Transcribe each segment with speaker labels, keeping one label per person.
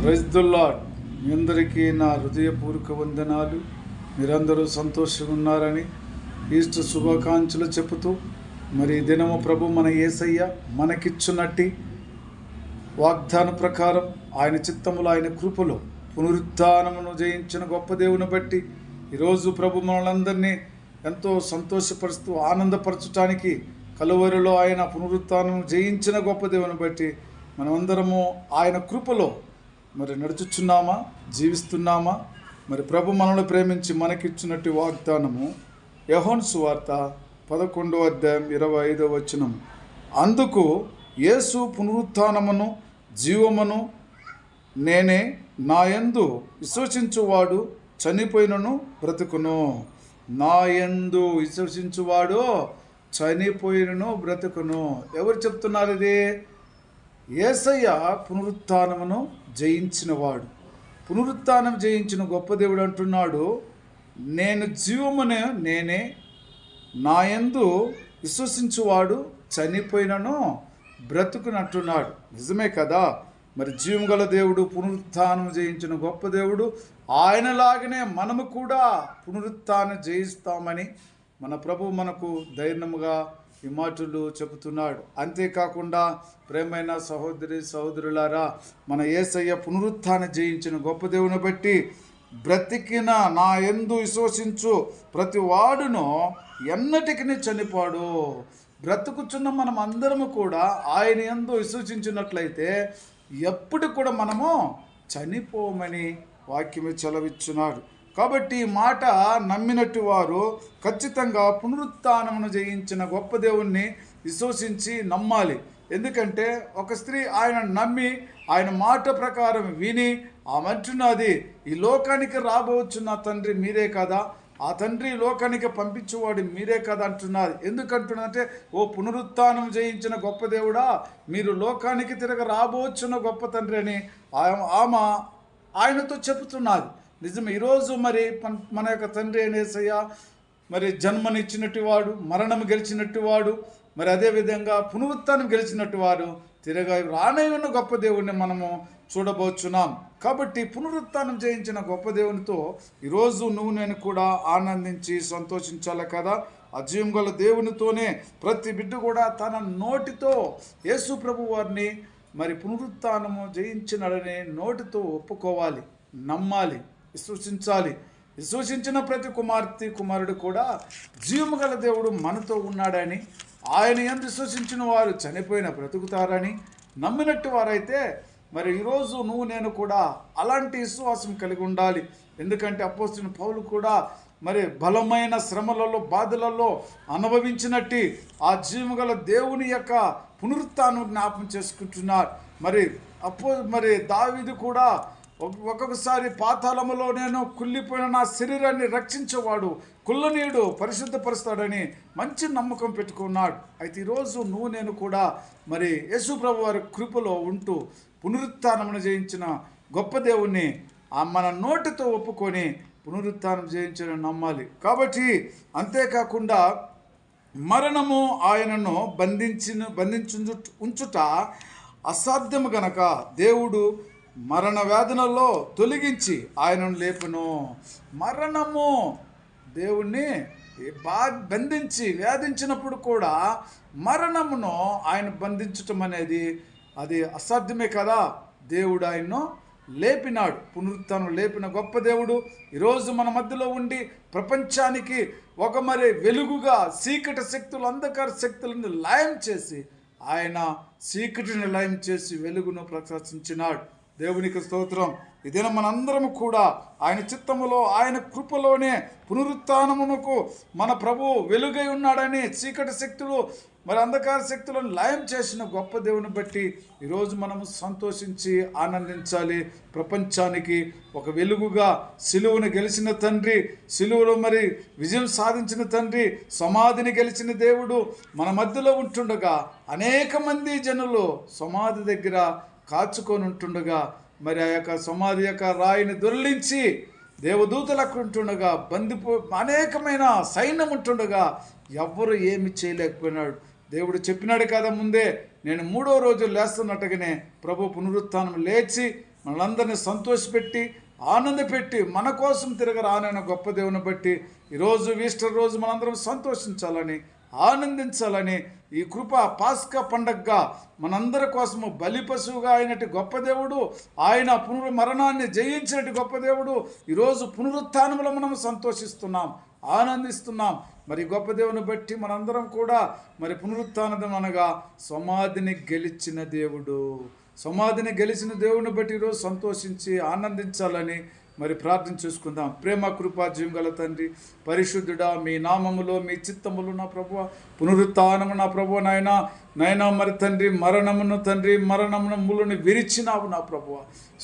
Speaker 1: Praise the lord. మీ అందరికీ నా హృదయపూర్వక వందనాలు. మీరందరూ సంతోషంగా ఉన్నారని ఈస్టర్ శుభాకాంక్షలు చెబుతూ, మరి ఈ దినము ప్రభు మన యేసయ్య మనకిచ్చున్నట్టి వాగ్దాన ప్రకారం ఆయన చిత్తములో ఆయన కృపలో పునరుత్థానమును జయించిన గొప్ప దేవుని బట్టి ఈరోజు ప్రభు మనలందరినీ ఎంతో సంతోషపరుస్తూ ఆనందపరచటానికి కలువరిలో ఆయన పునరుత్థానం జయించిన గొప్ప దేవుని బట్టి మనమందరము ఆయన కృపలో మరి నడుచుచున్నామా, జీవిస్తున్నామా? మరి ప్రభు మనల్ని ప్రేమించి మనకిచ్చినట్టు వాగ్దానము యోహాను సువార్త 11:25 అందుకు యేసు పునరుత్థానమును జీవమును నేనే, నా యందు విశ్వసించువాడు చనిపోయినను బ్రతుకును. నా యందు విశ్వసించువాడు చనిపోయినను బ్రతుకును. ఎవరు చెప్తున్నారు ఇది? యేసయ్య పునరుత్థానమును జయించినవాడు, పునరుత్థానం జయించిన గొప్ప దేవుడు అంటున్నాడు, నేను జీవమునే నేనే, నా యందు విశ్వసించువాడు చనిపోయినను బ్రతుకునంటున్నాడు. నిజమే కదా? మరి జీవం గల దేవుడు, పునరుత్థానం జయించిన గొప్ప దేవుడు. ఆయనలాగనే మనము కూడా పునరుత్థానం జయిస్తామని మన ప్రభు మనకు ధైర్యముగా ఈ మాటలు చెబుతున్నాడు. అంతేకాకుండా ప్రేమైన సహోదరి సహోదరులారా, మన యేసయ్య పునరుత్థానం జయించిన గొప్ప దేవుని బట్టి బ్రతికిన నా యందు విశ్వసించు ప్రతి వాడును ఎన్నటికి చనిపోడు. బ్రతుకుచున్న మనం అందరము కూడా ఆయన యందు విశ్వసించినట్లయితే ఎప్పుడు కూడా మనము చనిపోమని వాక్యమే చెలవిచ్చున్నాడు. కాబట్టి ఈ మాట నమ్మినట్టు వారు ఖచ్చితంగా పునరుత్థానమును జయించిన గొప్ప దేవుణ్ణి విశ్వసించి నమ్మాలి. ఎందుకంటే ఒక స్త్రీ ఆయన నమ్మి ఆయన మాట ప్రకారం విని ఆమంటున్నది, ఈ లోకానికి రాబోచున్న తండ్రి మీరే కదా, ఆ తండ్రి లోకానికి పంపించేవాడు మీరే కదా అంటున్నది. ఎందుకంటున్నదంటే, ఓ పునరుత్థానం జయించిన గొప్ప దేవుడా, మీరు లోకానికి తిరగ రాబోచున్న గొప్ప తండ్రి అని ఆమె ఆయనతో చెబుతున్నది. నిజమే. ఈరోజు మరి మన యొక్క తండ్రి అయిన యేసయ్య మరి జన్మనిచ్చినట్టు వాడు, మరణం గెలిచినట్టు వాడు, మరి అదేవిధంగా పునరుత్థానం గెలిచినట్టు వాడు, తిరగా రానయ్యున్న గొప్ప దేవుణ్ణి మనము చూడబోచున్నాం. కాబట్టి పునరుత్థానం జయించిన గొప్ప దేవునితో ఈరోజు నువ్వు నేను కూడా ఆనందించి సంతోషించాలి కదా. అజీవం గల దేవునితోనే ప్రతి బిడ్డ కూడా తన నోటితో యేసు ప్రభు వారిని మరి పునరుత్థానము జయించినడని నోటితో ఒప్పుకోవాలి, నమ్మాలి, విశ్వసించాలి. విశ్వసించిన ప్రతి కుమారుడు కూడా జీవము గల దేవుడు మనతో ఉన్నాడని, ఆయన యందు విశ్వసించిన వారు చనిపోయిన బ్రతుకుతారని నమ్మినట్టు వారైతే మరి ఈరోజు నువ్వు నేను కూడా అలాంటి విశ్వాసం కలిగి ఉండాలి. ఎందుకంటే అపోస్తలుడైన పౌలు కూడా మరి బలమైన శ్రమలలో, బాధలలో అనుభవించినట్టు ఆ జీవము గల దేవుని యొక్క పునరుత్థానం జ్ఞాపం చేసుకుంటున్నారు. మరి దావీదు కూడా ఒక్కొక్కసారి పాతాళములో నేను కుళ్ళిపోయిన నా శరీరాన్ని రక్షించేవాడు, కుళ్ళనీయుడు పరిశుద్ధపరుస్తాడని మంచి నమ్మకం పెట్టుకున్నాడు. అయితే ఈరోజు నువ్వు నేను కూడా మరి యేసు ప్రభు వారి కృపలో ఉంటూ పునరుత్థానమును జయించిన గొప్ప దేవుణ్ణి మన నోటితో ఒప్పుకొని పునరుత్థానం జయించిన నమ్మాలి. కాబట్టి అంతేకాకుండా మరణము ఆయనను ఉంచుట అసాధ్యము గనక దేవుడు మరణ వేదనలో తొలగించి ఆయనను లేపును. మరణము దేవుణ్ణి బంధించి వేధించినప్పుడు కూడా మరణమును ఆయన బంధించటం అనేది అది అసాధ్యమే కదా. దేవుడు ఆయన్ను లేపినాడు, పునరుత్థానం లేపిన గొప్ప దేవుడు ఈరోజు మన మధ్యలో ఉండి ప్రపంచానికి ఒక మరి వెలుగుగా చీకటి శక్తులు, అంధకార శక్తులను లయం చేసి ఆయన చీకటిని లయం చేసి వెలుగును ప్రకాశించినాడు. దేవునికి స్తోత్రం. ఇదేనా మనందరం కూడా ఆయన చిత్తములో ఆయన కృపలోనే పునరుత్థానమునకు మన ప్రభు వెలుగై ఉన్నాడని చీకటి శక్తులు మరి అంధకార శక్తులను లయం చేసిన గొప్ప దేవుని బట్టి ఈరోజు మనము సంతోషించి ఆనందించాలి. ప్రపంచానికి ఒక వెలుగుగా సిలువను గెలిచిన తండ్రి, సిలువలో మరి విజయం సాధించిన తండ్రి, సమాధిని గెలిచిన దేవుడు మన మధ్యలో ఉంటుండగా అనేక మంది జనులు సమాధి దగ్గర కాచుకొని ఉంటుండగా మరి ఆ యొక్క సమాధి యొక్క రాయిని దొర్లించి దేవదూతలు అక్కడ ఉంటుండగా అనేకమైన సైన్యం ఉంటుండగా ఎవ్వరు ఏమి చేయలేకపోయినాడు. దేవుడు చెప్పినాడు కదా ముందే, నేను 3వ రోజు లేస్తున్నట్టుగానే ప్రభు పునరుత్థానం లేచి మనందరినీ సంతోషపెట్టి ఆనందపెట్టి మన కోసం తిరగరానైన గొప్ప దేవుని బట్టి ఈరోజు ఈస్టర్ రోజు మనందరం సంతోషించాలని ఆనందించాలని ఈ కృప పాస్కా పండగగా మనందరి కోసము బలి పశువుగా అయినట్టు గొప్ప దేవుడు, ఆయన మరణాన్ని జయించినట్టు గొప్ప దేవుడు, ఈరోజు పునరుత్థానంలో మనం సంతోషిస్తున్నాం, ఆనందిస్తున్నాం. మరి గొప్ప దేవుని బట్టి మనందరం కూడా మరి పునరుత్థానం అనగా సమాధిని గెలిచిన దేవుడు, సమాధిని గెలిచిన దేవుని బట్టి ఈరోజు సంతోషించి ఆనందించాలని మరి ప్రార్థన చేసుకుందాం. ప్రేమ కృపా జీవం గల తండ్రి, పరిశుద్ధుడా, మీ నామములో మీ చిత్తములు నా ప్రభువ, పునరుత్థానము నా ప్రభువ నాయనా మరి తండ్రి మరణమును ములను విరిచినావు నా ప్రభువ,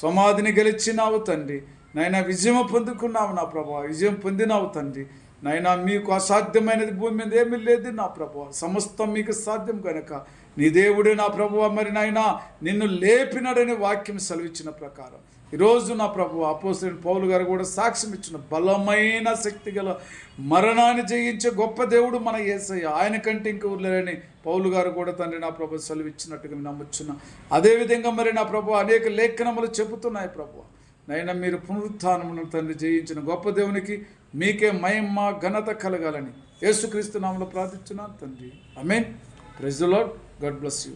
Speaker 1: సమాధిని గెలిచినావు తండ్రి నాయనా, విజయం పొందుకున్నావు నా ప్రభువ, విజయం పొందినావు తండ్రి నాయనా. మీకు అసాధ్యమైనది భూమి మీద ఏమీ లేదు నా ప్రభువ, సమస్తం మీకు సాధ్యం కనుక నీ దేవుడే నా ప్రభువ మరి నాయనా నిన్ను లేపినాడని వాక్యం సెలవిచ్చిన ప్రకారం ఈరోజు నా ప్రభువ అపోస్తలుడైన పౌలు గారు కూడా సాక్ష్యం ఇచ్చిన బలమైన శక్తి గల మరణాన్ని జయించే గొప్ప దేవుడు మన యేసయ్య, ఆయన కంటే ఇంకెవరు లేరని పౌలు గారు కూడా తండ్రి నా ప్రభు సెలవిచ్చినట్టుగా నమ్ముచున్నా. అదేవిధంగా మరి నా ప్రభు అనేక లేఖనములు చెబుతున్నాయి ప్రభువ నైనా, మీరు పునరుత్థానమును తండ్రి జయించిన గొప్ప దేవునికి మీకే మహిమ ఘనత కలగాలని యేసుక్రీస్తు నామములో ప్రార్థిస్తున్నాను తండ్రి. ఆమేన్. Praise the Lord. God bless you.